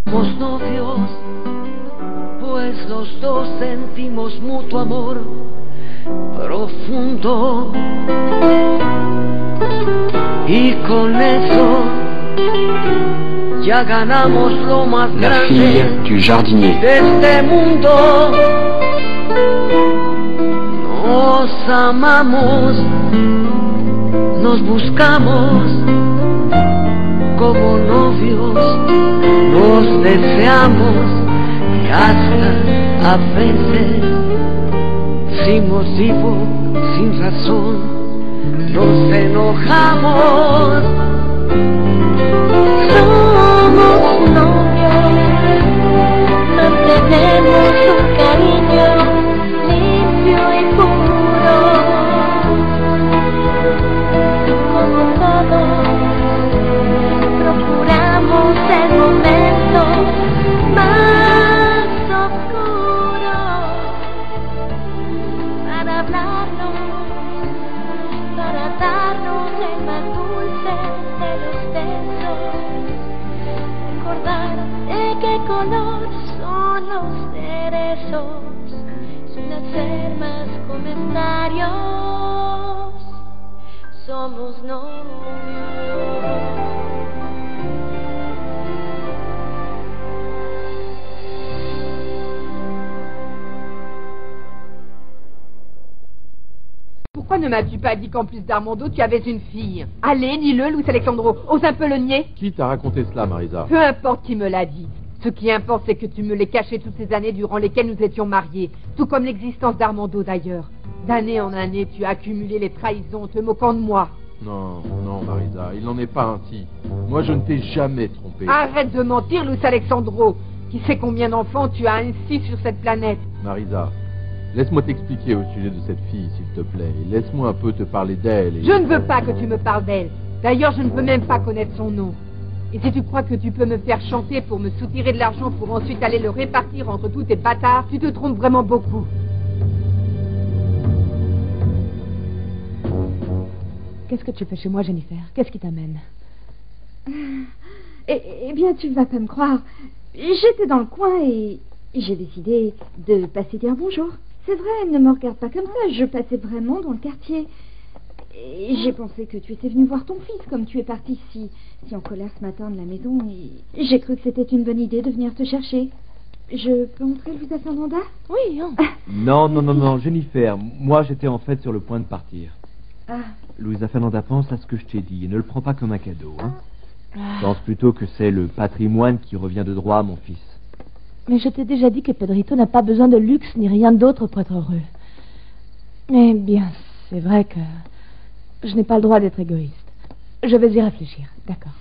Somos novios, pues los dos sentimos mutuo amor profundo. Y con eso ya ganamos lo más La fille grande du jardinier. de este mundo. Nos amamos, nos buscamos como novios, nos deseamos y hasta a veces, sin motivo, sin razón, nos enojamos. Somos novios, mantenemos un cariño limpio y puro, como todos, procuramos el momento más oscuro para hablarnos, para darnos el más dulce de los besos, recordar de qué color son los cerezos, sin hacer más comentarios. Somos novios. Pourquoi ne m'as-tu pas dit qu'en plus d'Armando, tu avais une fille? Allez, dis-le, Luis Alexandro, ose un peu le nier. Qui t'a raconté cela, Marisa? Peu importe qui me l'a dit. Ce qui importe, c'est que tu me l'aies caché toutes ces années durant lesquelles nous étions mariés. Tout comme l'existence d'Armando, d'ailleurs. D'année en année, tu as accumulé les trahisons, te moquant de moi. Non, non, Marisa, il n'en est pas ainsi. Moi, je ne t'ai jamais trompé. Arrête de mentir, Luis Alexandro. Qui sait combien d'enfants tu as ainsi sur cette planète? Marisa, laisse-moi t'expliquer au sujet de cette fille, s'il te plaît. Et laisse-moi un peu te parler d'elle. Je ne veux pas que tu me parles d'elle. D'ailleurs, je ne veux même pas connaître son nom. Et si tu crois que tu peux me faire chanter pour me soutirer de l'argent pour ensuite aller le répartir entre tous tes bâtards, tu te trompes vraiment beaucoup. Qu'est-ce que tu fais chez moi, Jennifer? Qu'est-ce qui t'amène? Eh bien, tu ne vas pas me croire. J'étais dans le coin et j'ai décidé de passer dire bonjour. C'est vrai, ne me regarde pas comme ça. Je passais vraiment dans le quartier. Et j'ai pensé que tu étais venu voir ton fils, comme tu es parti si en colère ce matin de la maison. Et j'ai cru que c'était une bonne idée de venir te chercher. Je peux entrer, Louisa Fernanda? Oui, non. Non, Jennifer. Moi, j'étais en fait sur le point de partir. Ah. Louisa Fernanda, pense à ce que je t'ai dit et ne le prends pas comme un cadeau, hein. Pense plutôt que c'est le patrimoine qui revient de droit à mon fils. Mais je t'ai déjà dit que Pedrito n'a pas besoin de luxe ni rien d'autre pour être heureux. Eh bien, c'est vrai que je n'ai pas le droit d'être égoïste. Je vais y réfléchir, d'accord.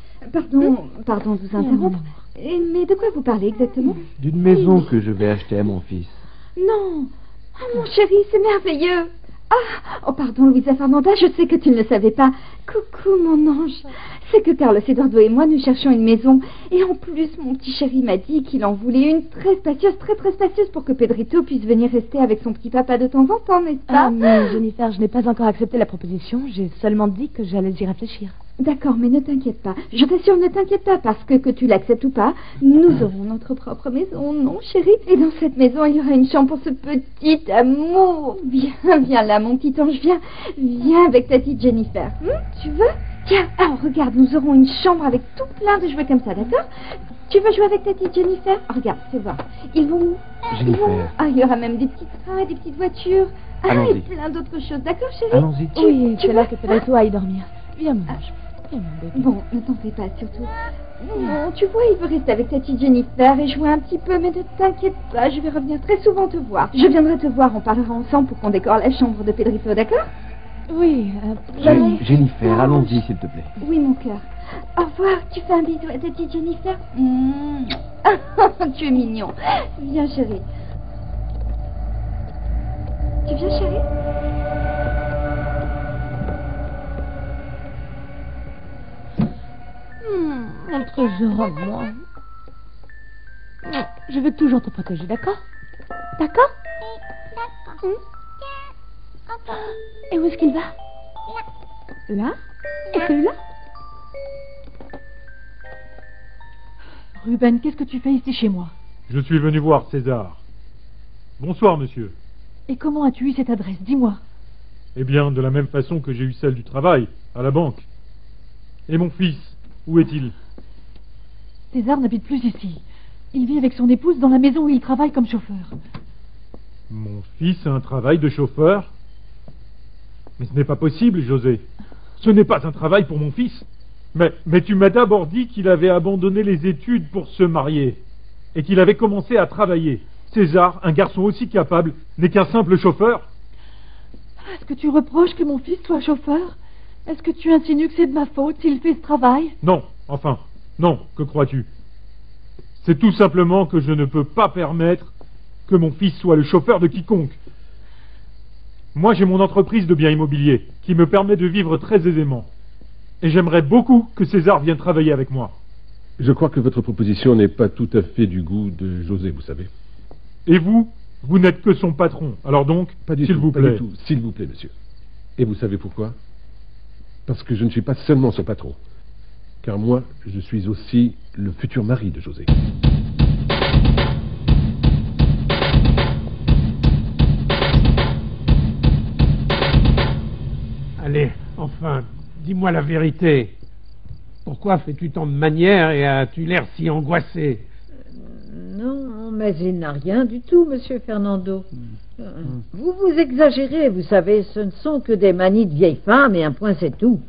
Pardon de vous interrompre. Mais de quoi vous parlez exactement? D'une maison que je vais acheter à mon fils. Non. Oh, mon chéri, c'est merveilleux. Ah, oh pardon, Louisa Fernanda, je sais que tu ne le savais pas. Coucou, mon ange. C'est que Carlos Eduardo et moi, nous cherchions une maison. Et en plus, mon petit chéri m'a dit qu'il en voulait une très spacieuse, très très spacieuse pour que Pedrito puisse venir rester avec son petit papa de temps en temps, n'est-ce pas? Ah, mais Jennifer, je n'ai pas encore accepté la proposition. J'ai seulement dit que j'allais y réfléchir. D'accord, mais ne t'inquiète pas. Je t'assure, ne t'inquiète pas, parce que tu l'acceptes ou pas, nous aurons notre propre maison, non, chérie? Et dans cette maison, il y aura une chambre pour ce petit amour. Viens là, mon petit ange, viens avec ta petite Jennifer. Tu veux? Tiens, alors regarde, nous aurons une chambre avec tout plein de jouets comme ça, d'accord? Tu veux jouer avec ta petite Jennifer? Regarde, fais voir. Ils vont où? Jennifer. Ah, il y aura même des petits trains et des petites voitures. Ah, et Allons-y. plein d'autres choses, d'accord, chérie? Allons-y. Oui, tu c'est là que Pedrito aille dormir. Viens, mon ange. Viens, mon bébé. Bon, ne t'en fais pas, surtout. Bon, tu vois, il veut rester avec ta petite Jennifer et jouer un petit peu, mais ne t'inquiète pas, je vais revenir très souvent te voir. Je viendrai te voir, on parlera ensemble pour qu'on décore la chambre de Pedrito, d'accord? Oui, Jennifer, allons-y, s'il te plaît. Oui, mon cœur. Au revoir, tu fais un bisou à ta petite Jennifer? Tu es mignon. Viens, chérie. Tu viens, chérie? Un trésor à moi. Je veux toujours te protéger, d'accord? D'accord? Et où est-ce qu'il va? Là? Et celui-là? Ruben, qu'est-ce que tu fais ici chez moi? Je suis venu voir César. Bonsoir, monsieur. Et comment as-tu eu cette adresse? Dis-moi. Eh bien, de la même façon que j'ai eu celle du travail, à la banque. Et mon fils, où est-il? César n'habite plus ici. Il vit avec son épouse dans la maison où il travaille comme chauffeur. Mon fils a un travail de chauffeur? Mais ce n'est pas possible, José. Ce n'est pas un travail pour mon fils. Mais tu m'as d'abord dit qu'il avait abandonné les études pour se marier et qu'il avait commencé à travailler. César, un garçon aussi capable, n'est qu'un simple chauffeur. Est-ce que tu reproches que mon fils soit chauffeur? Est-ce que tu insinues que c'est de ma faute s'il fait ce travail? Non, enfin, non, que crois-tu? C'est tout simplement que je ne peux pas permettre que mon fils soit le chauffeur de quiconque. Moi, j'ai mon entreprise de biens immobiliers qui me permet de vivre très aisément. Et j'aimerais beaucoup que César vienne travailler avec moi. Je crois que votre proposition n'est pas tout à fait du goût de José, vous savez. Et vous n'êtes que son patron. Alors donc, s'il vous plaît. Pas du tout. S'il vous plaît, monsieur. Et vous savez pourquoi? Parce que je ne suis pas seulement son patron. Car moi, je suis aussi le futur mari de José. Allez, enfin, dis-moi la vérité. Pourquoi fais-tu tant de manières et as-tu l'air si angoissé? Non, mais il n'a rien du tout, monsieur Fernando. Vous exagérez, vous savez, ce ne sont que des manies de vieille femme et un point c'est tout.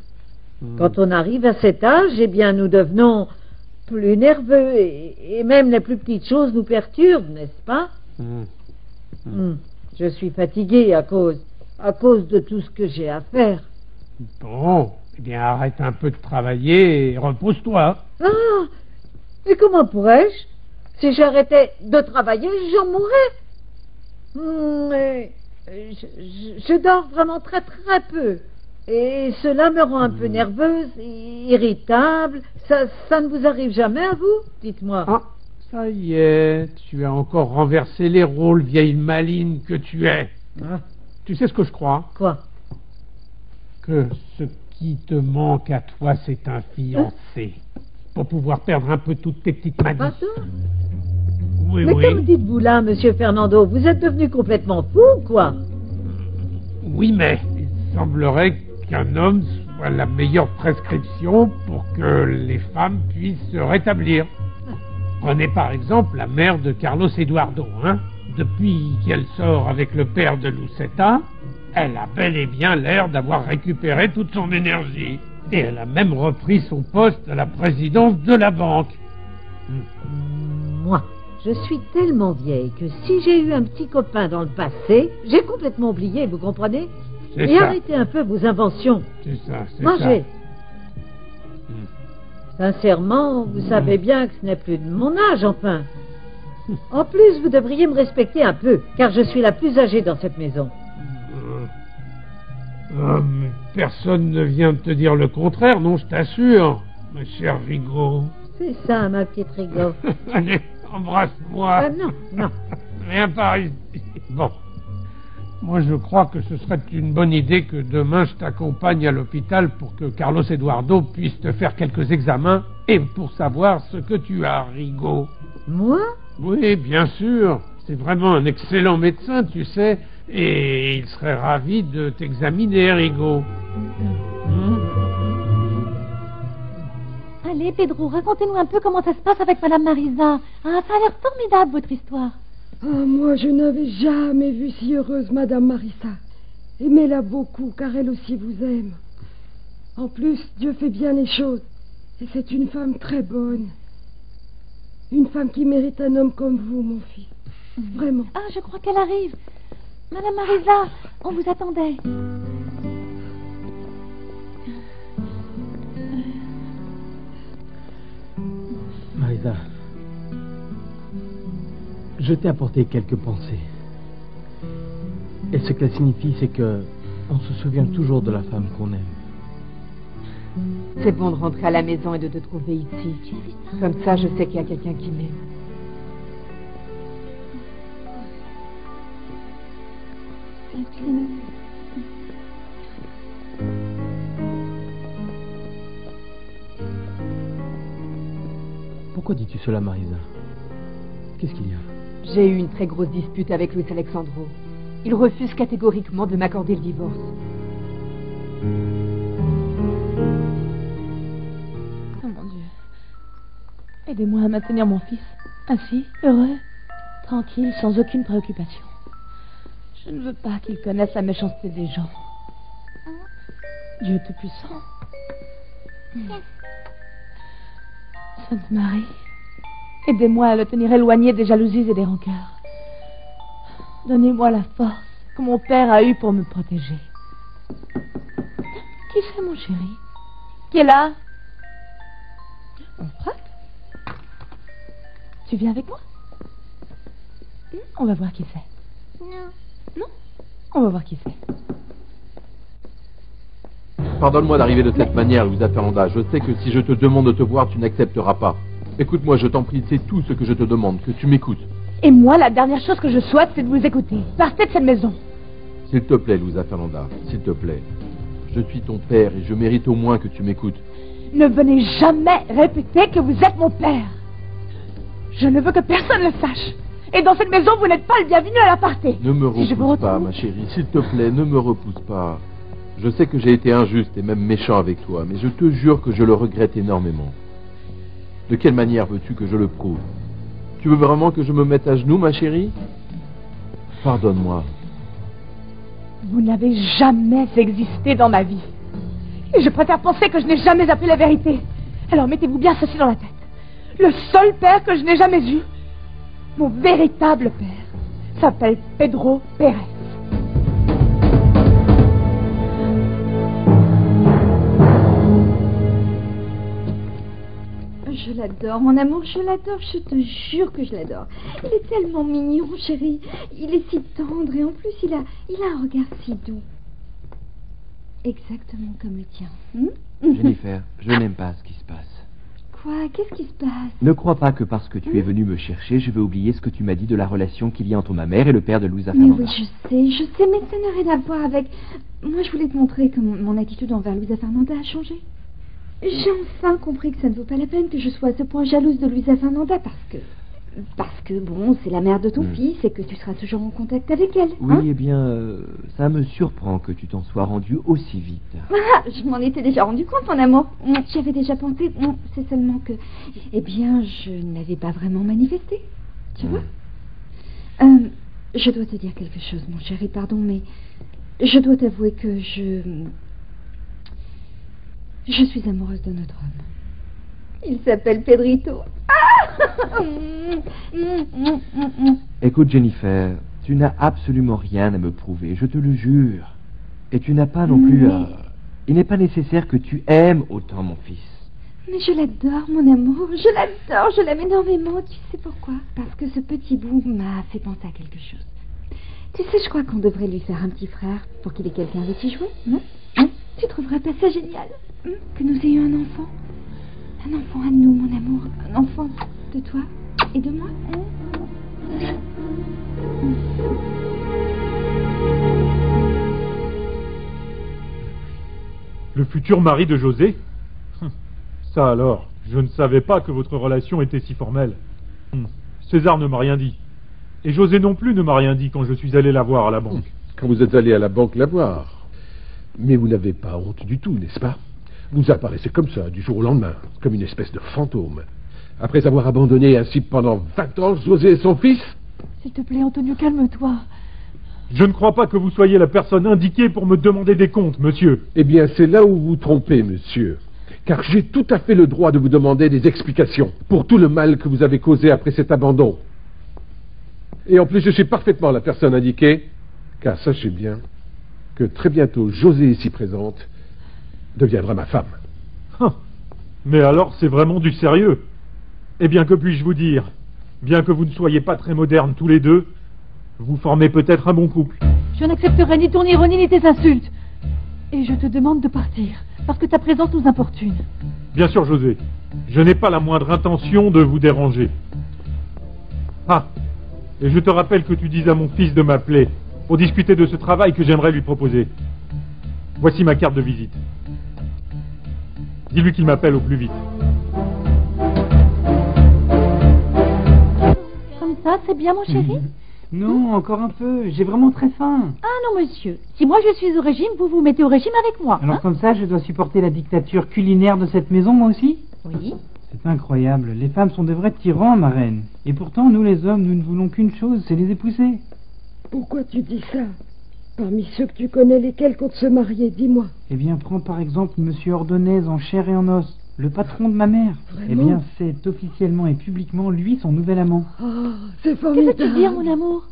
Quand on arrive à cet âge, eh bien nous devenons plus nerveux et même les plus petites choses nous perturbent, n'est-ce pas? Je suis fatigué à cause de tout ce que j'ai à faire. Bon, eh bien arrête un peu de travailler et repose-toi. Ah, mais comment pourrais-je? Si j'arrêtais de travailler, j'en mourrais. Je dors vraiment très très peu. Et cela me rend un peu nerveuse, irritable. Ça ne vous arrive jamais à vous? Dites-moi. Ah, ça y est, tu as encore renversé les rôles, vieille maline que tu es. Ah. Tu sais ce que je crois? Quoi? Que ce qui te manque à toi, c'est un fiancé. Pour pouvoir perdre un peu toutes tes petites manies. Pardon? Oui, mais oui. comme dites-vous là, monsieur Fernando, vous êtes devenu complètement fou, quoi? Oui, mais il semblerait qu'un homme soit la meilleure prescription pour que les femmes puissent se rétablir. Prenez par exemple la mère de Carlos Eduardo, hein. Depuis qu'elle sort avec le père de Lucetta, elle a bel et bien l'air d'avoir récupéré toute son énergie. Et elle a même repris son poste à la présidence de la banque. Moi, je suis tellement vieille que si j'ai eu un petit copain dans le passé, j'ai complètement oublié, vous comprenez? Et arrêtez un peu vos inventions. C'est ça, c'est Mangez. Sincèrement, vous savez bien que ce n'est plus de mon âge, enfin. En plus, vous devriez me respecter un peu, car je suis la plus âgée dans cette maison. Mais personne ne vient de te dire le contraire, non, je t'assure, ma chère Rigaud. C'est ça, ma petite Rigaud. Allez, embrasse-moi. Ah non, non. Viens par ici. Bon. Moi, je crois que ce serait une bonne idée que demain je t'accompagne à l'hôpital pour que Carlos Eduardo puisse te faire quelques examens et pour savoir ce que tu as, Rigaud. Moi? Oui, bien sûr. C'est vraiment un excellent médecin, tu sais, et il serait ravi de t'examiner, Rigaud. Allez, Pedro, racontez-nous un peu comment ça se passe avec Madame Marisa. Ah, ça a l'air formidable, votre histoire. Ah, moi, je n'avais jamais vu si heureuse Madame Marisa. Aimez-la beaucoup, car elle aussi vous aime. En plus, Dieu fait bien les choses. Et c'est une femme très bonne. Une femme qui mérite un homme comme vous, mon fils. Vraiment. Ah, je crois qu'elle arrive. Madame Marisa, on vous attendait. Marisa, je t'ai apporté quelques pensées. Et ce qu'elles signifient, c'est que on se souvient toujours de la femme qu'on aime. C'est bon de rentrer à la maison et de te trouver ici. Comme ça, je sais qu'il y a quelqu'un qui m'aime. Pourquoi dis-tu cela, Marisa? Qu'est-ce qu'il y a? J'ai eu une très grosse dispute avec Luis Alexandro. Il refuse catégoriquement de m'accorder le divorce. Oh mon Dieu. Aidez-moi à maintenir mon fils. Ainsi, heureux, tranquille, sans aucune préoccupation. Je ne veux pas qu'il connaisse la méchanceté des gens. Dieu Tout-Puissant. Sainte Marie, aidez-moi à le tenir éloigné des jalousies et des rancœurs. Donnez-moi la force que mon père a eue pour me protéger. Qui c'est, mon chéri? Qui est là? On frappe? Tu viens avec moi? On va voir qui c'est. Non? On va voir qui c'est. Pardonne-moi d'arriver de cette manière, Louisa Fernanda. Je sais que si je te demande de te voir, tu n'accepteras pas. Écoute-moi, je t'en prie, c'est tout ce que je te demande, que tu m'écoutes. Et moi, la dernière chose que je souhaite, c'est de vous écouter. Partez de cette maison. S'il te plaît, Louisa Fernanda, s'il te plaît. Je suis ton père et je mérite au moins que tu m'écoutes. Ne venez jamais répéter que vous êtes mon père. Je ne veux que personne le sache. Et dans cette maison, vous n'êtes pas le bienvenu à l'aparté. Ne me repousse pas, ma chérie. S'il te plaît, ne me repousse pas. Je sais que j'ai été injuste et même méchant avec toi, mais je te jure que je le regrette énormément. De quelle manière veux-tu que je le prouve? Tu veux vraiment que je me mette à genoux, ma chérie? Pardonne-moi. Vous n'avez jamais existé dans ma vie. Et je préfère penser que je n'ai jamais appris la vérité. Alors mettez-vous bien ceci dans la tête. Le seul père que je n'ai jamais eu, mon véritable père, s'appelle Pedro Pérez. Je l'adore, mon amour, je l'adore, je te jure que je l'adore. Il est tellement mignon, chérie. Il est si tendre et en plus, il a un regard si doux. Exactement comme le tien. Jennifer, je n'aime pas ce qui se passe. Quoi? Qu'est-ce qui se passe? Ne crois pas que parce que tu es venu me chercher, je vais oublier ce que tu m'as dit de la relation qu'il y a entre ma mère et le père de Louisa Mais Fernanda. oui, je sais, mais ça n'a rien à voir avec... Moi, je voulais te montrer que mon attitude envers Louisa Fernanda a changé. J'ai enfin compris que ça ne vaut pas la peine que je sois à ce point jalouse de Louisa Fernanda parce que bon, c'est la mère de ton fils et que tu seras toujours en contact avec elle. Oui, eh bien, ça me surprend que tu t'en sois rendu aussi vite. Ah, je m'en étais déjà rendu compte, mon amour. J'avais déjà pensé. C'est seulement que, eh bien, je n'avais pas vraiment manifesté. Tu vois? Je dois te dire quelque chose, mon chéri, pardon, mais je dois t'avouer que je suis amoureuse de notre homme. Il s'appelle Pedrito. Écoute, Jennifer, tu n'as absolument rien à me prouver, je te le jure. Et tu n'as pas non plus à... Il n'est pas nécessaire que tu aimes autant mon fils. Mais je l'adore, mon amour. Je l'adore, je l'aime énormément. Tu sais pourquoi? Parce que ce petit bout m'a fait penser à quelque chose. Tu sais, je crois qu'on devrait lui faire un petit frère pour qu'il ait quelqu'un avec qui jouer, non? Tu trouverais pas ça génial? Que nous ayons un enfant? Un enfant à nous, mon amour. Un enfant de toi et de moi. Le futur mari de José? Ça alors, je ne savais pas que votre relation était si formelle. César ne m'a rien dit. Et José non plus ne m'a rien dit quand je suis allé la voir à la banque. Quand vous êtes allé à la banque la voir. Mais vous n'avez pas honte du tout, n'est-ce pas? Vous apparaissez comme ça, du jour au lendemain, comme une espèce de fantôme. Après avoir abandonné ainsi pendant 20 ans José et son fils? S'il te plaît, Antonio, calme-toi. Je ne crois pas que vous soyez la personne indiquée pour me demander des comptes, monsieur. Eh bien, c'est là où vous vous trompez, monsieur. Car j'ai tout à fait le droit de vous demander des explications pour tout le mal que vous avez causé après cet abandon. Et en plus, je suis parfaitement la personne indiquée, car sachez bien que très bientôt, José, ici présente, deviendra ma femme. Mais alors, c'est vraiment du sérieux. Eh bien, que puis-je vous dire? Bien que vous ne soyez pas très modernes tous les deux, vous formez peut-être un bon couple. Je n'accepterai ni ton ironie ni tes insultes. Et je te demande de partir, parce que ta présence nous importune. Bien sûr, José. Je n'ai pas la moindre intention de vous déranger. Ah, et je te rappelle que tu dis à mon fils de m'appeler pour discuter de ce travail que j'aimerais lui proposer. Voici ma carte de visite. Dis-lui qu'il m'appelle au plus vite. ça, c'est bien, mon chéri? Non, encore un peu. J'ai vraiment très faim. Ah non, monsieur. Si moi je suis au régime, vous vous mettez au régime avec moi. Alors comme ça, je dois supporter la dictature culinaire de cette maison, moi aussi? Oui. C'est incroyable. Les femmes sont de vrais tyrans, ma reine. Et pourtant, nous les hommes, nous ne voulons qu'une chose, c'est les épouser. Pourquoi tu dis ça? Parmi ceux que tu connais, lesquels comptent se marier, dis-moi. Eh bien, prends par exemple Monsieur Ordonez en chair et en os, le patron de ma mère. Vraiment? Eh bien, c'est officiellement et publiquement lui son nouvel amant. Ah, c'est formidable. Que veux-tu dire, mon amour?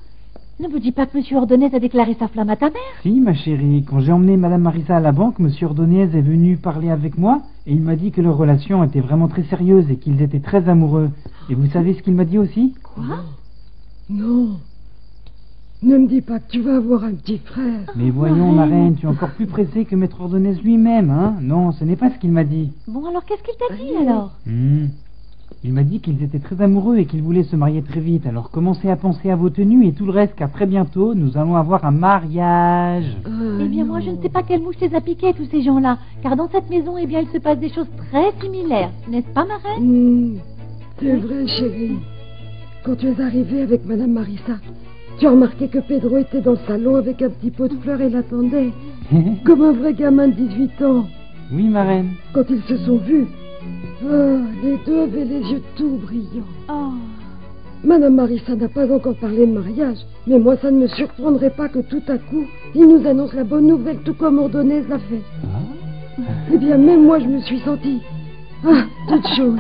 Ne me dis pas que monsieur Ordonez a déclaré sa flamme à ta mère. Si, ma chérie, quand j'ai emmené Madame Marissa à la banque, Monsieur Ordonez est venu parler avec moi et il m'a dit que leur relation était vraiment très sérieuse et qu'ils étaient très amoureux. Et vous savez ce qu'il m'a dit aussi? Quoi? Non. Ne me dis pas que tu vas avoir un petit frère. Mais voyons, ma reine, tu es encore plus pressée que Maître Ordonez lui-même, hein? Non, ce n'est pas ce qu'il m'a dit. Bon, alors qu'est-ce qu'il t'a dit, alors? Il m'a dit qu'ils étaient très amoureux et qu'ils voulaient se marier très vite. Alors commencez à penser à vos tenues et tout le reste, car très bientôt, nous allons avoir un mariage. Eh bien, moi, je ne sais pas quelle mouche les a piqués, tous ces gens-là. Car dans cette maison, eh bien, il se passe des choses très similaires. N'est-ce pas, ma reine? C'est vrai, chérie. Quand tu es arrivée avec Madame Marissa, tu as remarqué que Pedro était dans le salon avec un petit pot de fleurs et l'attendait. Comme un vrai gamin de 18 ans. Oui, ma reine. Quand ils se sont vus, les deux avaient les yeux tout brillants. Madame Marissa n'a pas encore parlé de mariage, mais moi ça ne me surprendrait pas que tout à coup, il nous annonce la bonne nouvelle tout comme Ordonez l'a fait. Eh bien, même moi je me suis sentie... toute chose.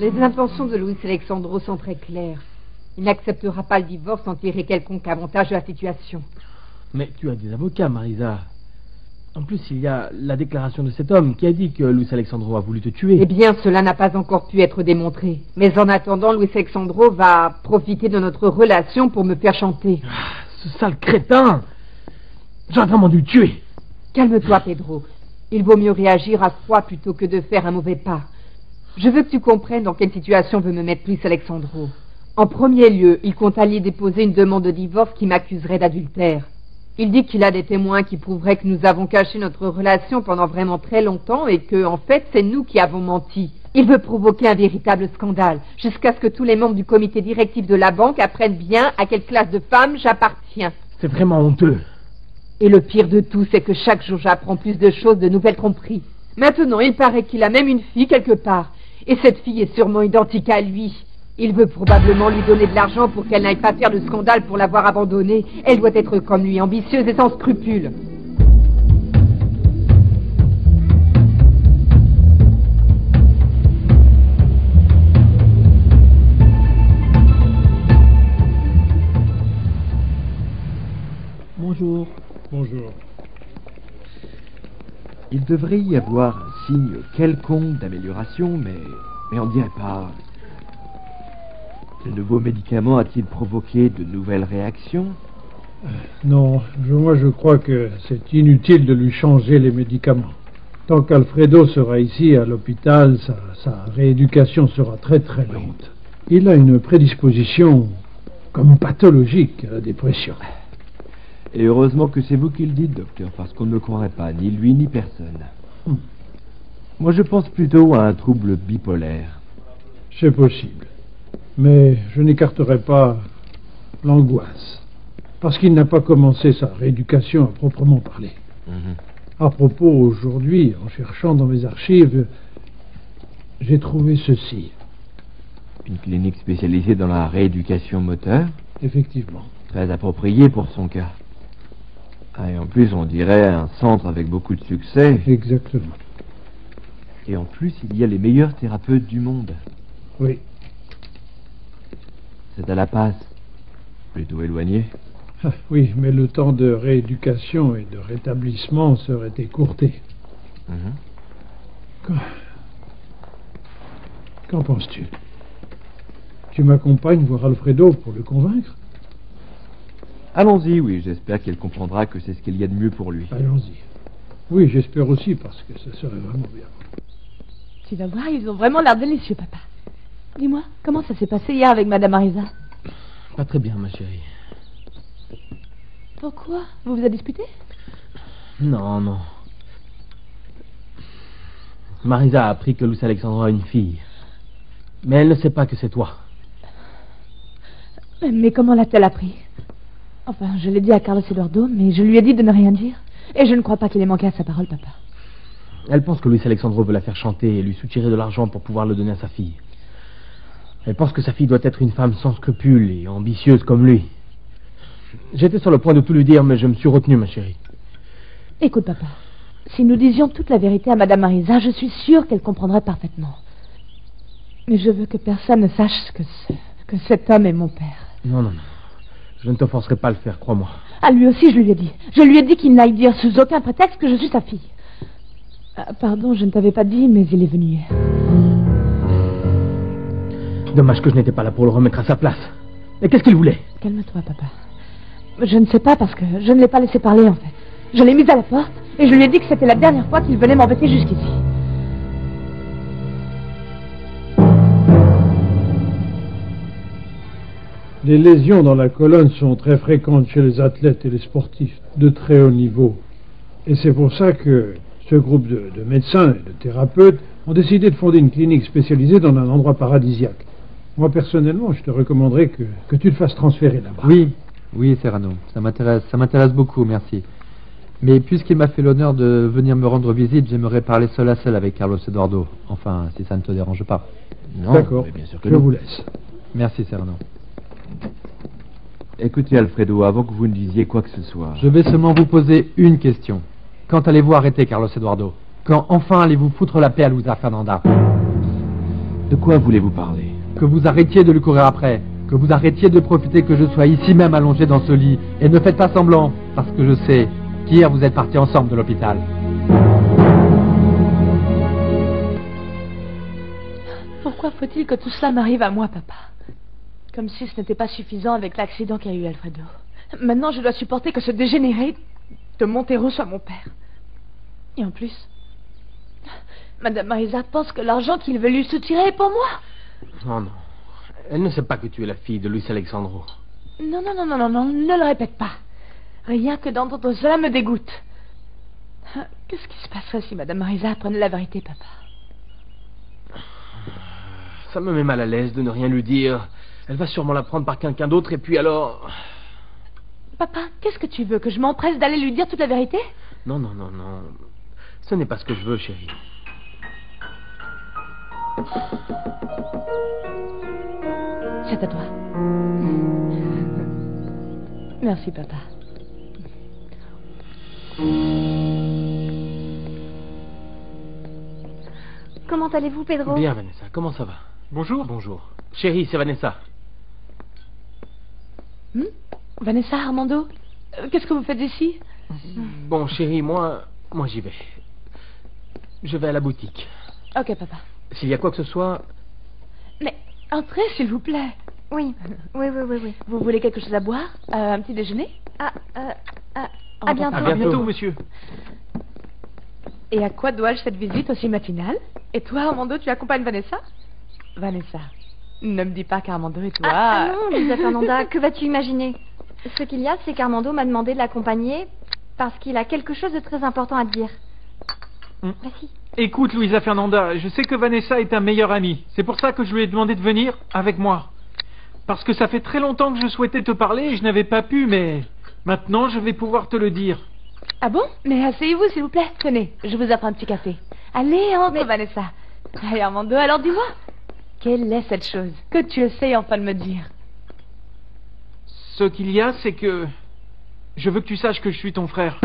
Les intentions de Luis Alexandro sont très claires. Il n'acceptera pas le divorce sans tirer quelconque avantage de la situation. Mais tu as des avocats, Marisa. En plus, il y a la déclaration de cet homme qui a dit que Luis Alexandro a voulu te tuer. Eh bien, cela n'a pas encore pu être démontré. Mais en attendant, Luis Alexandro va profiter de notre relation pour me faire chanter. Ce sale crétin! J'aurais vraiment dû le tuer. Calme-toi, Pedro. Il vaut mieux réagir à froid plutôt que de faire un mauvais pas. Je veux que tu comprennes dans quelle situation veut me mettre Luis Alexandro. En premier lieu, il compte aller déposer une demande de divorce qui m'accuserait d'adultère. Il dit qu'il a des témoins qui prouveraient que nous avons caché notre relation pendant vraiment très longtemps et que, en fait, c'est nous qui avons menti. Il veut provoquer un véritable scandale, jusqu'à ce que tous les membres du comité directif de la banque apprennent bien à quelle classe de femme j'appartiens. C'est vraiment honteux. Et le pire de tout, c'est que chaque jour j'apprends plus de choses, de nouvelles tromperies. Maintenant, il paraît qu'il a même une fille quelque part. Et cette fille est sûrement identique à lui. Il veut probablement lui donner de l'argent pour qu'elle n'aille pas faire de scandale pour l'avoir abandonné. Elle doit être comme lui, ambitieuse et sans scrupules. Bonjour. Bonjour. Il devrait y avoir un signe quelconque d'amélioration, mais on dirait pas. Le nouveau médicament a-t-il provoqué de nouvelles réactions? Non, moi je crois que c'est inutile de lui changer les médicaments. Tant qu'Alfredo sera ici à l'hôpital, sa rééducation sera très très lente. Il a une prédisposition comme pathologique à la dépression. Et heureusement que c'est vous qui le dites, docteur, parce qu'on ne me croirait pas, ni lui ni personne. Moi je pense plutôt à un trouble bipolaire. C'est possible. Mais je n'écarterai pas l'angoisse, parce qu'il n'a pas commencé sa rééducation à proprement parler. À propos, aujourd'hui, en cherchant dans mes archives, j'ai trouvé ceci. Une clinique spécialisée dans la rééducation moteur? Effectivement. Très approprié pour son cas. Et en plus, on dirait un centre avec beaucoup de succès. Exactement. Et en plus, il y a les meilleurs thérapeutes du monde. Oui. C'est à La Paz. Plutôt éloigné. Oui, mais le temps de rééducation et de rétablissement serait écourté. Qu'en penses-tu? Tu m'accompagnes voir Alfredo pour le convaincre? Allons-y, oui, j'espère qu'elle comprendra que c'est ce qu'il y a de mieux pour lui. Allons-y. Oui, j'espère aussi, parce que ça serait vraiment bien. Tu vas voir, ils ont vraiment l'air délicieux, papa. Dis-moi, comment ça s'est passé hier avec Madame Marisa? Pas très bien, ma chérie. Pourquoi? Vous vous avez disputé? Non. Marisa a appris que Luis Alexandro a une fille. Mais elle ne sait pas que c'est toi. Mais comment l'a-t-elle appris? Enfin, je l'ai dit à Carlos Eduardo, mais je lui ai dit de ne rien dire. Et je ne crois pas qu'il ait manqué à sa parole, papa. Elle pense que Luis Alexandro veut la faire chanter et lui soutirer de l'argent pour pouvoir le donner à sa fille. Elle pense que sa fille doit être une femme sans scrupules et ambitieuse comme lui. J'étais sur le point de tout lui dire, mais je me suis retenu, ma chérie. Écoute, papa. Si nous disions toute la vérité à Madame Marisa, je suis sûre qu'elle comprendrait parfaitement. Mais je veux que personne ne sache que cet homme est mon père. Non, non, non. Je ne te forcerai pas à le faire, crois-moi. À lui aussi, je lui ai dit. Je lui ai dit qu'il n'aille dire sous aucun prétexte que je suis sa fille. Pardon, je ne t'avais pas dit, mais il est venu hier. Dommage que je n'étais pas là pour le remettre à sa place. Mais qu'est-ce qu'il voulait? Calme-toi, papa. Je ne sais pas parce que je ne l'ai pas laissé parler, en fait. Je l'ai mise à la porte et je lui ai dit que c'était la dernière fois qu'il venait m'embêter jusqu'ici. Les lésions dans la colonne sont très fréquentes chez les athlètes et les sportifs de très haut niveau. Et c'est pour ça que ce groupe de médecins et de thérapeutes ont décidé de fonder une clinique spécialisée dans un endroit paradisiaque. Moi, personnellement, je te recommanderais que tu te fasses transférer là-bas. Oui, Serrano, ça m'intéresse beaucoup, merci. Mais puisqu'il m'a fait l'honneur de venir me rendre visite, j'aimerais parler seul à seul avec Carlos Eduardo. Enfin, si ça ne te dérange pas. Non, d'accord, bien sûr que je non. vous laisse. Merci, Serrano. Écoutez, Alfredo, avant que vous ne disiez quoi que ce soit... Je vais seulement vous poser une question. Quand allez-vous arrêter Carlos Eduardo? Quand enfin allez-vous foutre la paix à Luisa Fernanda? De quoi voulez-vous parler? Que vous arrêtiez de lui courir après. Que vous arrêtiez de profiter que je sois ici même allongé dans ce lit. Et ne faites pas semblant, parce que je sais qu'hier vous êtes partis ensemble de l'hôpital. Pourquoi faut-il que tout cela m'arrive à moi, papa? Comme si ce n'était pas suffisant avec l'accident qu'a eu Alfredo. Maintenant, je dois supporter que ce dégénéré de Montero soit mon père. Et en plus, Madame Marisa pense que l'argent qu'il veut lui soutirer est pour moi. Non, non. Elle ne sait pas que tu es la fille de Luis Alexandro. Non, ne le répète pas. Rien que d'entendre cela me dégoûte. Qu'est-ce qui se passerait si Madame Marisa apprenait la vérité, papa? Ça me met mal à l'aise de ne rien lui dire. Elle va sûrement l'apprendre par quelqu'un d'autre et puis alors... Papa, qu'est-ce que tu veux? Que je m'empresse d'aller lui dire toute la vérité? Non. Ce n'est pas ce que je veux, chérie. C'est à toi. Merci, papa. Comment allez-vous, Pedro? Bien, Vanessa. Comment ça va? Bonjour. Bonjour. Chérie, c'est Vanessa. Vanessa, Armando, qu'est-ce que vous faites ici? Bon, chérie, moi j'y vais. Je vais à la boutique. Ok, papa. S'il y a quoi que ce soit... Mais entrez, s'il vous plaît. Oui. Vous voulez quelque chose à boire? Un petit déjeuner? À bientôt. À bientôt, monsieur. Et à quoi dois-je cette visite aussi matinale? Et toi, Armando, tu accompagnes Vanessa? Vanessa, ne me dis pas qu'Armando et toi... non, Luisa Fernanda, que vas-tu imaginer? Ce qu'il y a, c'est qu'Armando m'a demandé de l'accompagner parce qu'il a quelque chose de très important à dire. Vas-y. Écoute, Luisa Fernanda, je sais que Vanessa est un meilleur ami. C'est pour ça que je lui ai demandé de venir avec moi. Parce que ça fait très longtemps que je souhaitais te parler et je n'avais pas pu, mais maintenant je vais pouvoir te le dire. Ah bon? Mais asseyez-vous, s'il vous plaît. Tenez, je vous offre un petit café. Allez, entre, Vanessa. Allez, Armando, alors dis-moi. Quelle est cette chose que tu essayes enfin de me dire? Ce qu'il y a, c'est que... Je veux que tu saches que je suis ton frère.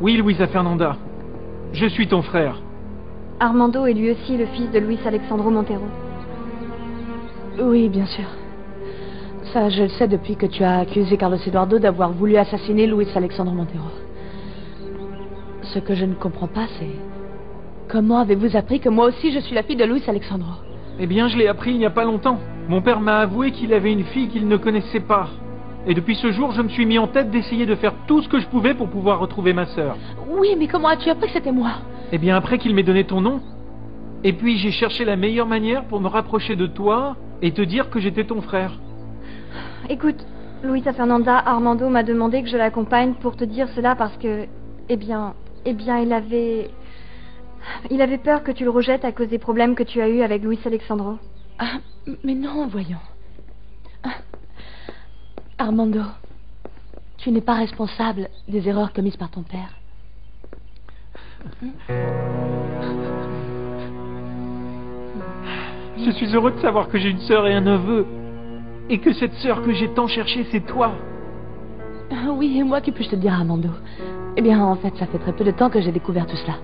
Oui, Luisa Fernanda. Je suis ton frère. Armando est lui aussi le fils de Luis Alexandro Montero. Oui, bien sûr. Ça, je le sais depuis que tu as accusé Carlos Eduardo d'avoir voulu assassiner Luis Alexandro Montero. Ce que je ne comprends pas, c'est... Comment avez-vous appris que moi aussi je suis la fille de Luis Alexandro? Eh bien, je l'ai appris il n'y a pas longtemps. Mon père m'a avoué qu'il avait une fille qu'il ne connaissait pas. Et depuis ce jour, je me suis mis en tête d'essayer de faire tout ce que je pouvais pour pouvoir retrouver ma sœur. Oui, mais comment as-tu appris que c'était moi? Eh bien, après qu'il m'ait donné ton nom. Et puis, j'ai cherché la meilleure manière pour me rapprocher de toi et te dire que j'étais ton frère. Écoute, Luisa Fernanda, Armando m'a demandé que je l'accompagne pour te dire cela parce que, eh bien, il avait peur que tu le rejettes à cause des problèmes que tu as eus avec Luis Alexandro. Ah, mais non, voyons. Ah, Armando, tu n'es pas responsable des erreurs commises par ton père. Je suis heureux de savoir que j'ai une sœur et un neveu. Et que cette sœur que j'ai tant cherchée, c'est toi. Oui, et moi, que puis-je te dire, Armando? Eh bien, en fait, ça fait très peu de temps que j'ai découvert tout cela.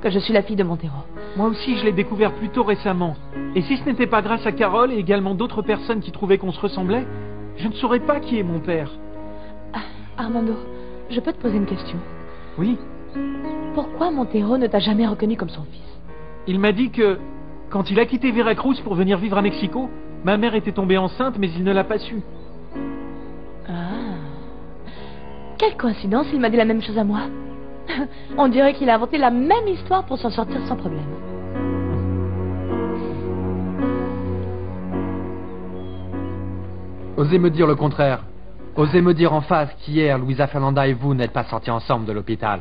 Que je suis la fille de Montero. Moi aussi, je l'ai découvert plutôt récemment. Et si ce n'était pas grâce à Carole et également d'autres personnes qui trouvaient qu'on se ressemblait, je ne saurais pas qui est mon père. Armando, je peux te poser une question? Oui. Pourquoi Montero ne t'a jamais reconnu comme son fils? Il m'a dit que, quand il a quitté Veracruz pour venir vivre à Mexico, ma mère était tombée enceinte, mais il ne l'a pas su. Ah. Quelle coïncidence, il m'a dit la même chose à moi. On dirait qu'il a inventé la même histoire pour s'en sortir sans problème. Osez me dire le contraire. Osez me dire en face qu'hier, Luisa Fernanda et vous n'êtes pas sortis ensemble de l'hôpital.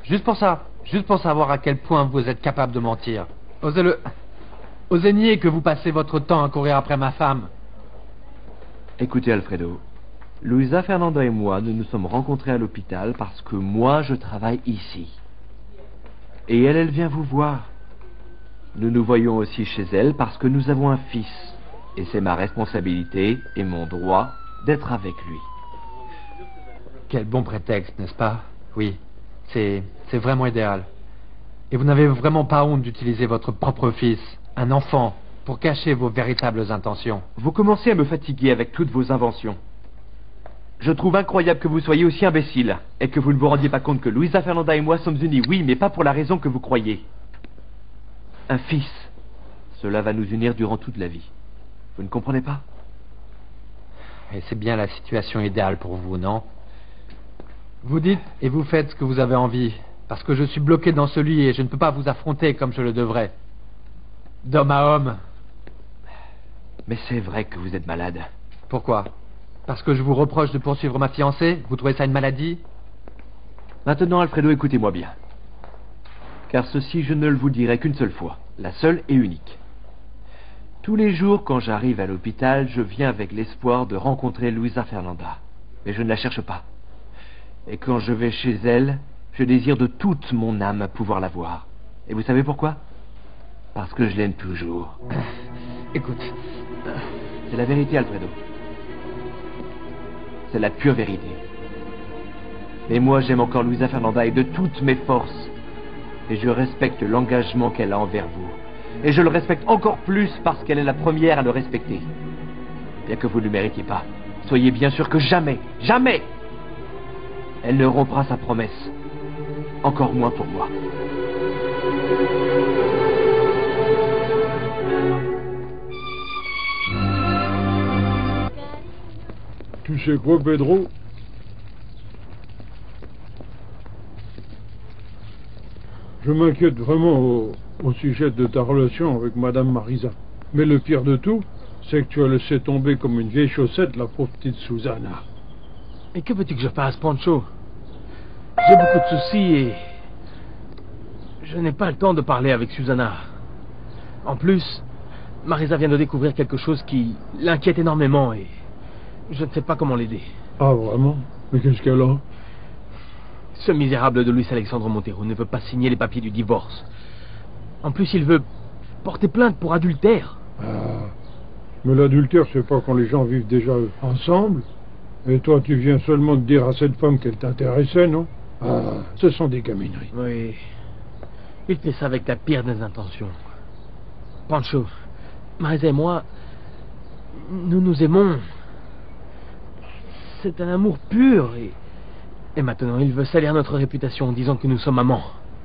Juste pour ça. Juste pour savoir à quel point vous êtes capable de mentir. Osez nier que vous passez votre temps à courir après ma femme. Écoutez, Alfredo. Luisa Fernanda et moi, nous nous sommes rencontrés à l'hôpital parce que moi, je travaille ici. Et elle vient vous voir. Nous nous voyons aussi chez elle parce que nous avons un fils. Et c'est ma responsabilité et mon droit d'être avec lui. Quel bon prétexte, n'est-ce pas? Oui, c'est vraiment idéal. Et vous n'avez vraiment pas honte d'utiliser votre propre fils, un enfant, pour cacher vos véritables intentions. Vous commencez à me fatiguer avec toutes vos inventions. Je trouve incroyable que vous soyez aussi imbécile et que vous ne vous rendiez pas compte que Luisa Fernanda et moi sommes unis, oui, mais pas pour la raison que vous croyez. Un fils, cela va nous unir durant toute la vie. Vous ne comprenez pas? Et c'est bien la situation idéale pour vous, non? Vous dites et vous faites ce que vous avez envie, parce que je suis bloqué dans ce lit et je ne peux pas vous affronter comme je le devrais. D'homme à homme. Mais c'est vrai que vous êtes malade. Pourquoi? Parce que je vous reproche de poursuivre ma fiancée? Vous trouvez ça une maladie? Maintenant, Alfredo, écoutez-moi bien. Car ceci, je ne le vous dirai qu'une seule fois. La seule et unique. Tous les jours, quand j'arrive à l'hôpital, je viens avec l'espoir de rencontrer Luisa Fernanda. Mais je ne la cherche pas. Et quand je vais chez elle, je désire de toute mon âme pouvoir la voir. Et vous savez pourquoi? Parce que je l'aime toujours. Écoute, c'est la vérité, Alfredo. C'est la pure vérité. Mais moi, j'aime encore Luisa Fernanda et de toutes mes forces. Et je respecte l'engagement qu'elle a envers vous. Et je le respecte encore plus parce qu'elle est la première à le respecter. Bien que vous ne le méritiez pas, soyez bien sûr que jamais, jamais, elle ne rompra sa promesse. Encore moins pour moi. Tu sais quoi, Pedro? Je m'inquiète vraiment au sujet de ta relation avec Madame Marisa. Mais le pire de tout, c'est que tu as laissé tomber comme une vieille chaussette la pauvre petite Susanna. Mais que veux-tu que je fasse, Pancho? J'ai beaucoup de soucis et je n'ai pas le temps de parler avec Susanna. En plus, Marisa vient de découvrir quelque chose qui l'inquiète énormément et je ne sais pas comment l'aider. Ah, vraiment? Mais qu'est-ce qu'elle a? Ce misérable de Luis Alexandro Montero ne veut pas signer les papiers du divorce. En plus, il veut porter plainte pour adultère. Ah, mais l'adultère, c'est pas quand les gens vivent déjà ensemble. Et toi, tu viens seulement de dire à cette femme qu'elle t'intéressait, non? Ah, ce sont des gamineries. Oui. Il fait ça avec la pire des intentions. Pancho, Marisa et moi, nous nous aimons. C'est un amour pur et maintenant il veut salir notre réputation en disant que nous sommes amants.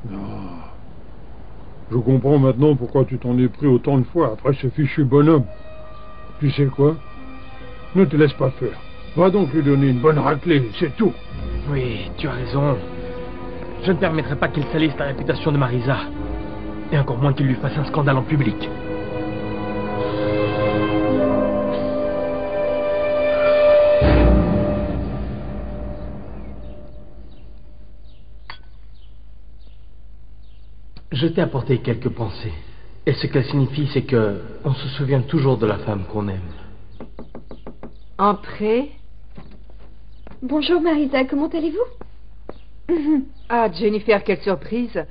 Ah. Je comprends maintenant pourquoi tu t'en es pris autant de fois après ce fichu bonhomme. Tu sais quoi? Ne te laisse pas faire. Va donc lui donner une bonne raclée, c'est tout. Oui, tu as raison. Je ne permettrai pas qu'il salisse la réputation de Marisa. Et encore moins qu'il lui fasse un scandale en public. Je t'ai apporté quelques pensées. Et ce qu'elles signifient, c'est que on se souvient toujours de la femme qu'on aime. Entrez. Bonjour Marisa, comment allez-vous? Ah, Jennifer, quelle surprise.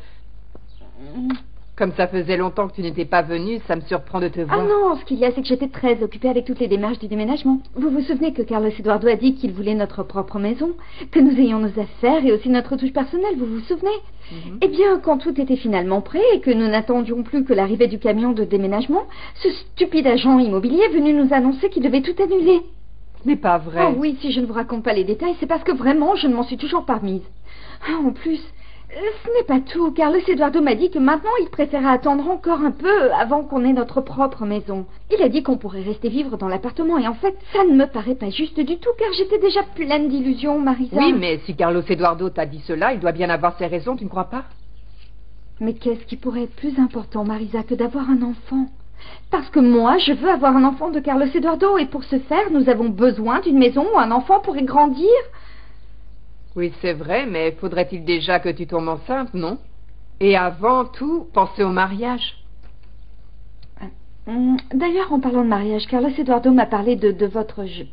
Comme ça faisait longtemps que tu n'étais pas venue, ça me surprend de te voir. Ah non, ce qu'il y a, c'est que j'étais très occupée avec toutes les démarches du déménagement. Vous vous souvenez que Carlos Eduardo a dit qu'il voulait notre propre maison, que nous ayons nos affaires et aussi notre touche personnelle, vous vous souvenez? Eh bien, quand tout était finalement prêt et que nous n'attendions plus que l'arrivée du camion de déménagement, ce stupide agent immobilier est venu nous annoncer qu'il devait tout annuler. Ce n'est pas vrai. Ah oui, si je ne vous raconte pas les détails, c'est parce que vraiment, je ne m'en suis toujours pas remise. Ah, en plus, ce n'est pas tout. Carlos Eduardo m'a dit que maintenant, il préférait attendre encore un peu avant qu'on ait notre propre maison. Il a dit qu'on pourrait rester vivre dans l'appartement et en fait, ça ne me paraît pas juste du tout car j'étais déjà pleine d'illusions, Marisa. Oui, mais si Carlos Eduardo t'a dit cela, il doit bien avoir ses raisons, tu ne crois pas? Mais qu'est-ce qui pourrait être plus important, Marisa, que d'avoir un enfant? Parce que moi, je veux avoir un enfant de Carlos Eduardo et pour ce faire, nous avons besoin d'une maison où un enfant pourrait grandir. Oui, c'est vrai, mais faudrait-il déjà que tu tombes enceinte, non? Et avant tout, penser au mariage. D'ailleurs, en parlant de mariage, Carlos Eduardo m'a parlé de votre jeu.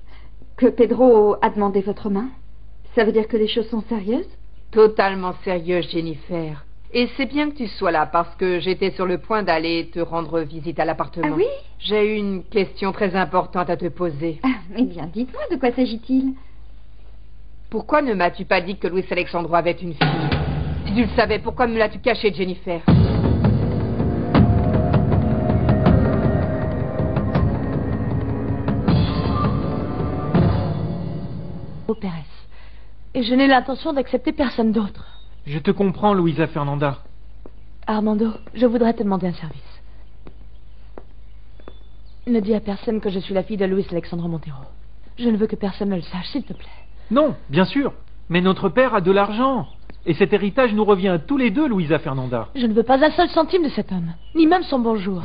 Que Pedro a demandé votre main. Ça veut dire que les choses sont sérieuses? Totalement sérieuses, Jennifer. Et c'est bien que tu sois là, parce que j'étais sur le point d'aller te rendre visite à l'appartement. Ah oui? J'ai une question très importante à te poser. Eh bien, dites-moi, de quoi s'agit-il? Pourquoi ne m'as-tu pas dit que Luis Alexandro avait une fille? Si tu le savais, pourquoi me l'as-tu caché, Jennifer? Oh, Pérez. Et je n'ai l'intention d'accepter personne d'autre. Je te comprends, Luisa Fernanda. Armando, je voudrais te demander un service. Ne dis à personne que je suis la fille de Luis Alexandro Montero. Je ne veux que personne ne le sache, s'il te plaît. Non, bien sûr. Mais notre père a de l'argent. Et cet héritage nous revient à tous les deux, Luisa Fernanda. Je ne veux pas un seul centime de cet homme, ni même son bonjour.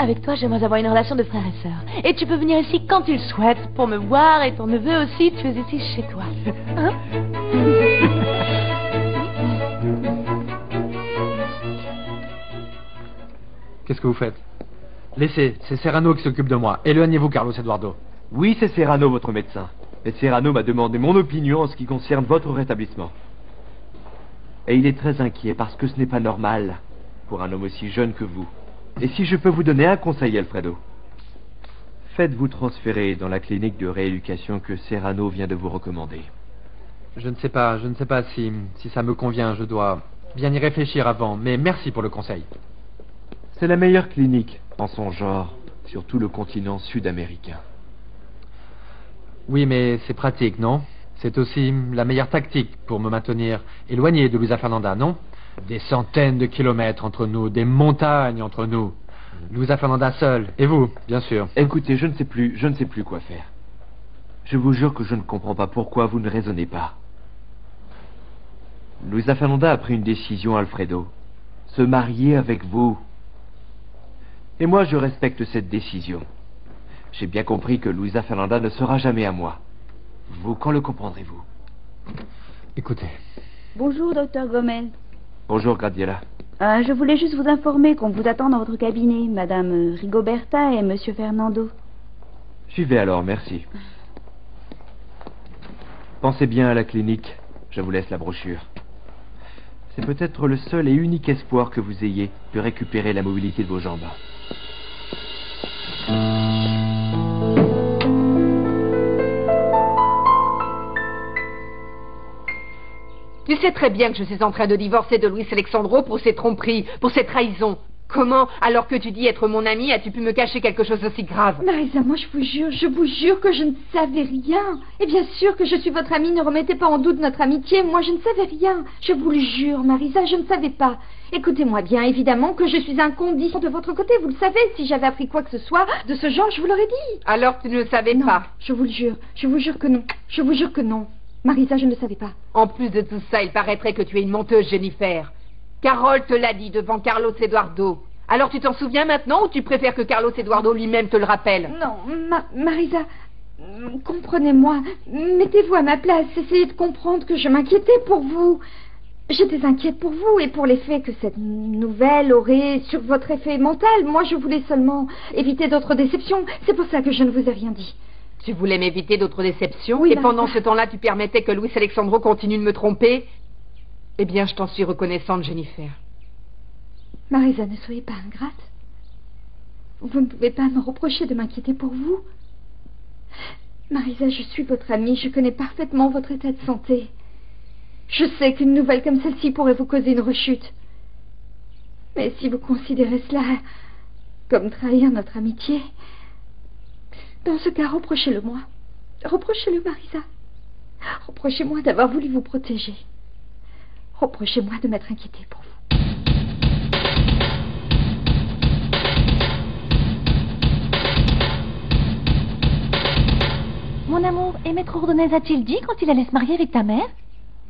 Avec toi, j'aimerais avoir une relation de frère et sœur. Et tu peux venir ici quand tu le souhaites, pour me voir, et ton neveu aussi, tu es ici chez toi. Hein? Qu'est-ce que vous faites? Laissez, c'est Serrano qui s'occupe de moi. Éloignez-vous, Carlos Eduardo. Oui, c'est Serrano, votre médecin. Et Serrano m'a demandé mon opinion en ce qui concerne votre rétablissement. Et il est très inquiet parce que ce n'est pas normal pour un homme aussi jeune que vous. Et si je peux vous donner un conseil, Alfredo, faites-vous transférer dans la clinique de rééducation que Serrano vient de vous recommander. Je ne sais pas si ça me convient. Je dois bien y réfléchir avant, mais merci pour le conseil. C'est la meilleure clinique en son genre sur tout le continent sud-américain. Oui, mais c'est pratique, non? C'est aussi la meilleure tactique pour me maintenir éloigné de Luisa Fernanda, non? Des centaines de kilomètres entre nous, des montagnes entre nous. Luisa Fernanda seule, et vous, bien sûr. Écoutez, je ne sais plus quoi faire. Je vous jure que je ne comprends pas pourquoi vous ne raisonnez pas. Luisa Fernanda a pris une décision, Alfredo. Se marier avec vous. Et moi, je respecte cette décision. J'ai bien compris que Luisa Fernanda ne sera jamais à moi. Vous, quand le comprendrez-vous? Écoutez. Bonjour, docteur Gomez. Bonjour, Gradiela. Je voulais juste vous informer qu'on vous attend dans votre cabinet, Madame Rigoberta et Monsieur Fernando. J'y vais alors, merci. Pensez bien à la clinique. Je vous laisse la brochure. C'est peut-être le seul et unique espoir que vous ayez de récupérer la mobilité de vos jambes. Tu sais très bien que je suis en train de divorcer de Luis Alexandro pour ses tromperies, pour ses trahisons. Comment, alors que tu dis être mon ami, as-tu pu me cacher quelque chose d'aussi grave? Marisa, moi je vous jure que je ne savais rien. Et bien sûr que je suis votre amie, ne remettez pas en doute notre amitié. Moi je ne savais rien. Je vous le jure, Marisa, je ne savais pas. Écoutez-moi bien, évidemment que je suis inconditionnelle de votre côté, vous le savez. Si j'avais appris quoi que ce soit de ce genre, je vous l'aurais dit. Alors tu ne le savais pas? Je vous le jure que non. Je vous jure que non. Marisa, je ne le savais pas. En plus de tout ça, il paraîtrait que tu es une menteuse, Jennifer. Carole te l'a dit devant Carlos Eduardo. Alors tu t'en souviens maintenant ou tu préfères que Carlos Eduardo lui-même te le rappelle? Non, Marisa, comprenez-moi. Mettez-vous à ma place. Essayez de comprendre que je m'inquiétais pour vous. J'étais inquiète pour vous et pour l'effet que cette nouvelle aurait sur votre effet mental. Moi, je voulais seulement éviter d'autres déceptions. C'est pour ça que je ne vous ai rien dit. Tu voulais m'éviter d'autres déceptions, Oui, et Marisa. pendant ce temps-là, tu permettais que Luis Alexandro continue de me tromper? Eh bien, je t'en suis reconnaissante, Jennifer. Marisa, ne soyez pas ingrate. Vous ne pouvez pas me reprocher de m'inquiéter pour vous. Marisa, je suis votre amie, je connais parfaitement votre état de santé. Je sais qu'une nouvelle comme celle-ci pourrait vous causer une rechute. Mais si vous considérez cela comme trahir notre amitié, dans ce cas, reprochez-le-moi. Reprochez-le, Marisa. Reprochez-moi d'avoir voulu vous protéger. Reprochez-moi de m'être inquiétée pour vous. Mon amour, et Maître Ordonez a-t-il dit quand il allait se marier avec ta mère?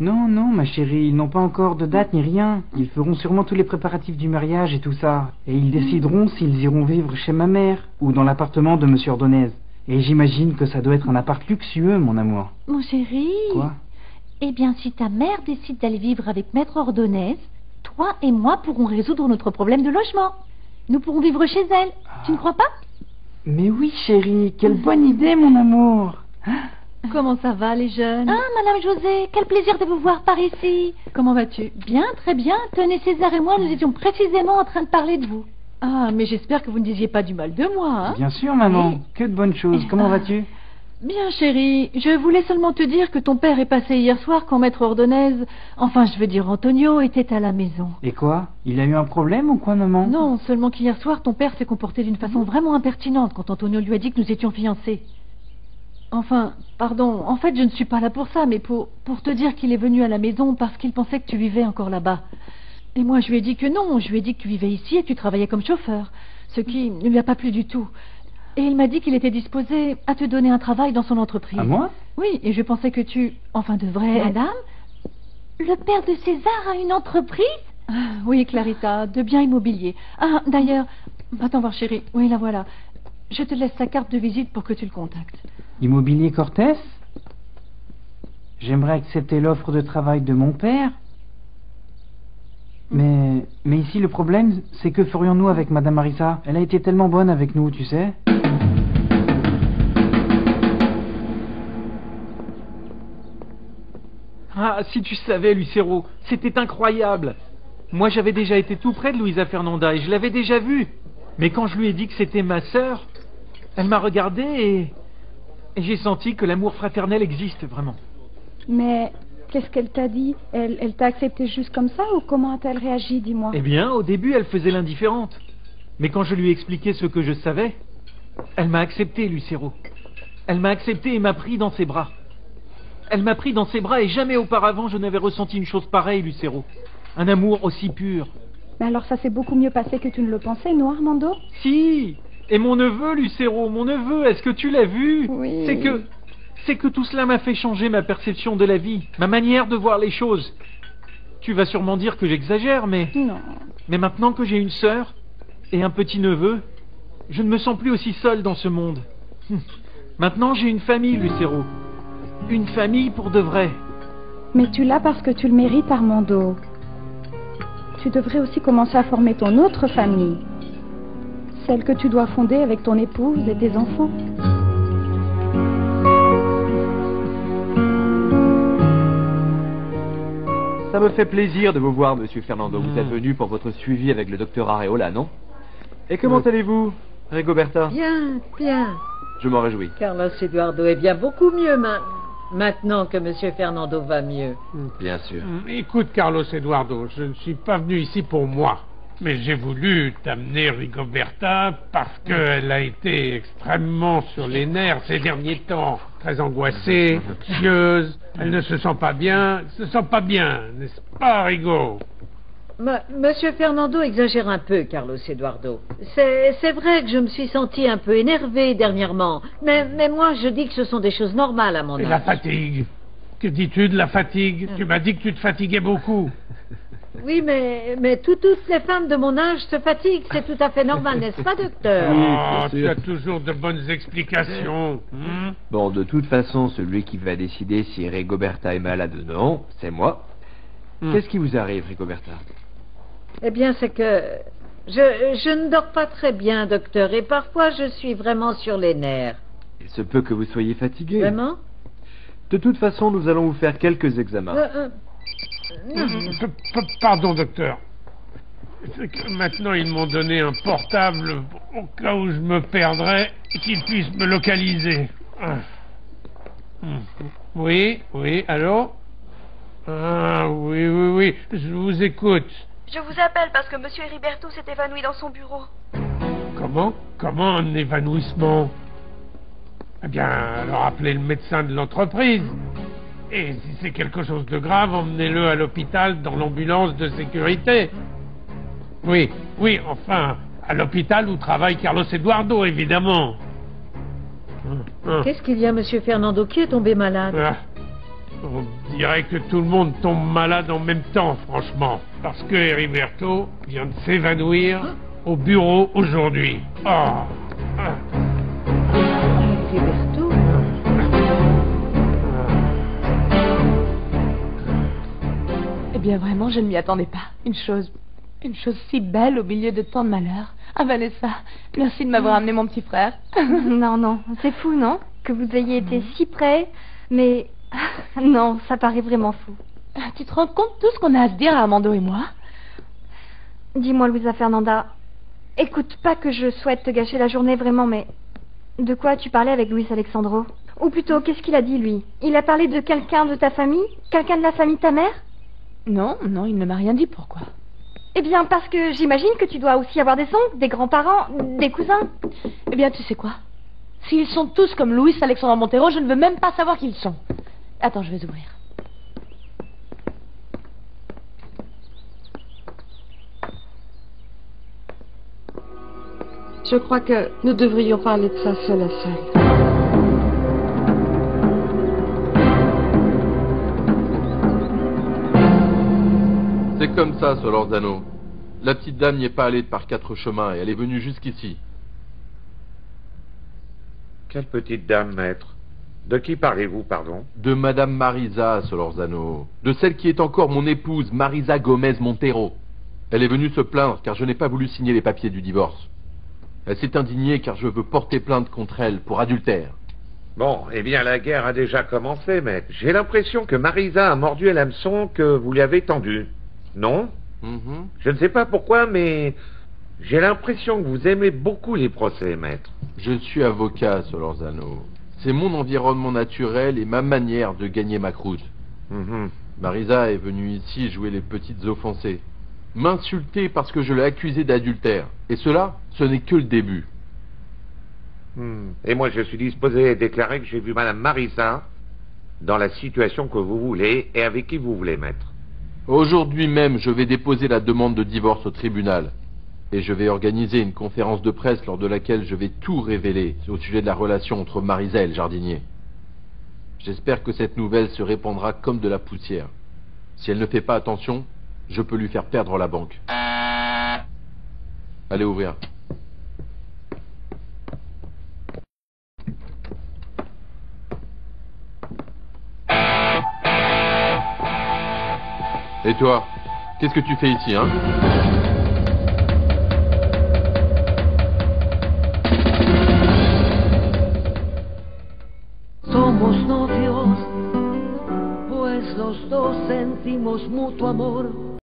Non, non, ma chérie, ils n'ont pas encore de date ni rien. Ils feront sûrement tous les préparatifs du mariage et tout ça. Et ils décideront s'ils iront vivre chez ma mère ou dans l'appartement de Monsieur Ordonez. Et j'imagine que ça doit être un appart luxueux, mon amour. Mon chéri. Quoi? Eh bien, si ta mère décide d'aller vivre avec Maître Ordonez, toi et moi pourrons résoudre notre problème de logement. Nous pourrons vivre chez elle. Tu ne crois pas? Mais oui, chérie, quelle bonne idée, mon amour. Comment ça va, les jeunes? Ah, Madame José, quel plaisir de vous voir par ici. Comment vas-tu? Bien, très bien. Tenez, César et moi, nous étions précisément en train de parler de vous. Ah, mais j'espère que vous ne disiez pas du mal de moi, hein? Bien sûr, maman. Que de bonnes choses. Comment vas-tu? Bien, chérie. Je voulais seulement te dire que ton père est passé hier soir quand Maître Ordonez, enfin, je veux dire Antonio, était à la maison. Et quoi? Il a eu un problème ou quoi, maman? Non, seulement qu'hier soir, ton père s'est comporté d'une façon vraiment impertinente quand Antonio lui a dit que nous étions fiancés. Enfin, pardon, en fait, je ne suis pas là pour ça, mais pour te dire qu'il est venu à la maison parce qu'il pensait que tu vivais encore là-bas. Et moi, je lui ai dit que non, je lui ai dit que tu vivais ici et que tu travaillais comme chauffeur, ce qui ne lui a pas plu du tout. Et il m'a dit qu'il était disposé à te donner un travail dans son entreprise. À moi? Oui, et je pensais que tu... Enfin, devrais... Madame, Le père de César a une entreprise? Oui, Clarita, de biens immobiliers. Ah, d'ailleurs... Attends voir, chérie. Oui, la voilà. Je te laisse sa carte de visite pour que tu le contactes. Immobilier Cortés? J'aimerais accepter l'offre de travail de mon père. Mais ici, le problème, c'est que ferions-nous avec Madame Marisa? Elle a été tellement bonne avec nous, tu sais. Ah, si tu savais, Lucero, c'était incroyable. Moi, j'avais déjà été tout près de Luisa Fernanda et je l'avais déjà vue. Mais quand je lui ai dit que c'était ma sœur, elle m'a regardé et j'ai senti que l'amour fraternel existe vraiment. Mais qu'est-ce qu'elle t'a dit? Elle t'a accepté juste comme ça ou comment a-t-elle réagi, dis-moi? Eh bien, au début, elle faisait l'indifférente. Mais quand je lui ai expliqué ce que je savais, elle m'a accepté, Lucero. Elle m'a accepté et m'a pris dans ses bras. Elle m'a pris dans ses bras et jamais auparavant je n'avais ressenti une chose pareille, Lucero. Un amour aussi pur. Mais alors ça s'est beaucoup mieux passé que tu ne le pensais, non, Armando? Si. Et mon neveu, Lucero, mon neveu, est-ce que tu l'as vu? Oui. C'est que tout cela m'a fait changer ma perception de la vie, ma manière de voir les choses. Tu vas sûrement dire que j'exagère, mais... Non. Mais maintenant que j'ai une sœur et un petit-neveu, je ne me sens plus aussi seul dans ce monde. Maintenant j'ai une famille, Lucero. Une famille pour de vrai. Mais tu l'as parce que tu le mérites, Armando. Tu devrais aussi commencer à former ton autre famille. Celle que tu dois fonder avec ton épouse et tes enfants. Ça me fait plaisir de vous voir, Monsieur Fernando. Vous êtes venu pour votre suivi avec le docteur Areola, non? Et comment allez-vous, Rigoberta? Bien, bien. Je m'en réjouis. Carlos Eduardo est bien beaucoup mieux maintenant que Monsieur Fernando va mieux. Bien sûr. Écoute, Carlos Eduardo, je ne suis pas venu ici pour moi. Mais j'ai voulu t'amener Rigoberta parce qu'elle a été extrêmement sur les nerfs ces derniers temps. Très angoissée, anxieuse, elle ne se sent pas bien, n'est-ce pas, Rigo? Monsieur Fernando exagère un peu, Carlos Eduardo. C'est vrai que je me suis senti un peu énervé dernièrement. Mais moi, je dis que ce sont des choses normales à mon âge. Et la fatigue? Que dis-tu de la fatigue? Tu m'as dit que tu te fatiguais beaucoup. Oui, mais toutes les femmes de mon âge se fatiguent. C'est tout à fait normal, n'est-ce pas, docteur? Oh, tu as toujours de bonnes explications. Bon, de toute façon, celui qui va décider si Rigoberta est malade ou non, c'est moi. Qu'est-ce qui vous arrive, Rigoberta? Eh bien, c'est que je ne dors pas très bien, docteur, et parfois je suis vraiment sur les nerfs. Il se peut que vous soyez fatigué. Vraiment? De toute façon, nous allons vous faire quelques examens. Pardon, docteur. C'est que maintenant, ils m'ont donné un portable au cas où je me perdrais et qu'ils puissent me localiser. Oui, allô? Ah, oui, je vous écoute. Je vous appelle parce que Monsieur Heriberto s'est évanoui dans son bureau. Comment un évanouissement? Eh bien, alors appelez le médecin de l'entreprise. Et si c'est quelque chose de grave, emmenez-le à l'hôpital dans l'ambulance de sécurité. Oui, enfin, à l'hôpital où travaille Carlos Eduardo, évidemment. Qu'est-ce qu'il y a, Monsieur Fernando? Qui est tombé malade? On dirait que tout le monde tombe malade en même temps, franchement. Parce que Heriberto vient de s'évanouir au bureau aujourd'hui. Heriberto? Eh bien, vraiment, je ne m'y attendais pas. Une chose si belle au milieu de tant de malheur. Ah, Vanessa, merci de m'avoir amené mon petit frère. Non, c'est fou, non? Que vous ayez été si près, mais... Non, ça paraît vraiment fou. Tu te rends compte de tout ce qu'on a à se dire, Armando et moi? Dis-moi, Luisa Fernanda, écoute, pas que je souhaite te gâcher la journée vraiment, mais... De quoi tu parlais avec Luis Alexandro? Ou plutôt, qu'est-ce qu'il a dit, lui? Il a parlé de quelqu'un de ta famille? Quelqu'un de la famille de ta mère? Non, il ne m'a rien dit. Pourquoi? Eh bien, parce que j'imagine que tu dois aussi avoir des oncles, des grands-parents, des cousins. Eh bien, tu sais quoi? S'ils sont tous comme Luis Alexandro Montero, je ne veux même pas savoir qui ils sont. Attends, je vais ouvrir. Je crois que nous devrions parler de ça seul à seul. C'est comme ça, Solorzano. La petite dame n'y est pas allée par 4 chemins et elle est venue jusqu'ici. Quelle petite dame, maître? De qui parlez-vous, pardon? De Madame Marisa, Solorzano. De celle qui est encore mon épouse, Marisa Gomez Montero. Elle est venue se plaindre car je n'ai pas voulu signer les papiers du divorce. Elle s'est indignée car je veux porter plainte contre elle pour adultère. Bon, eh bien la guerre a déjà commencé, maître. J'ai l'impression que Marisa a mordu à l'hameçon que vous lui avez tendu. Non? Je ne sais pas pourquoi, mais j'ai l'impression que vous aimez beaucoup les procès, maître. Je suis avocat, Solorzano. C'est mon environnement naturel et ma manière de gagner ma croûte. Marisa est venue ici jouer les petites offensées. M'insulter parce que je l'ai accusée d'adultère. Et cela, ce n'est que le début. Et moi, je suis disposé à déclarer que j'ai vu Madame Marisa dans la situation que vous voulez et avec qui vous voulez, maître. Aujourd'hui même, je vais déposer la demande de divorce au tribunal. Et je vais organiser une conférence de presse lors de laquelle je vais tout révéler au sujet de la relation entre Marisa et le jardinier. J'espère que cette nouvelle se répandra comme de la poussière. Si elle ne fait pas attention, je peux lui faire perdre la banque. Allez ouvrir. Et toi, qu'est-ce que tu fais ici, hein? Somos novios, pues los dos sentimos mutuo amor.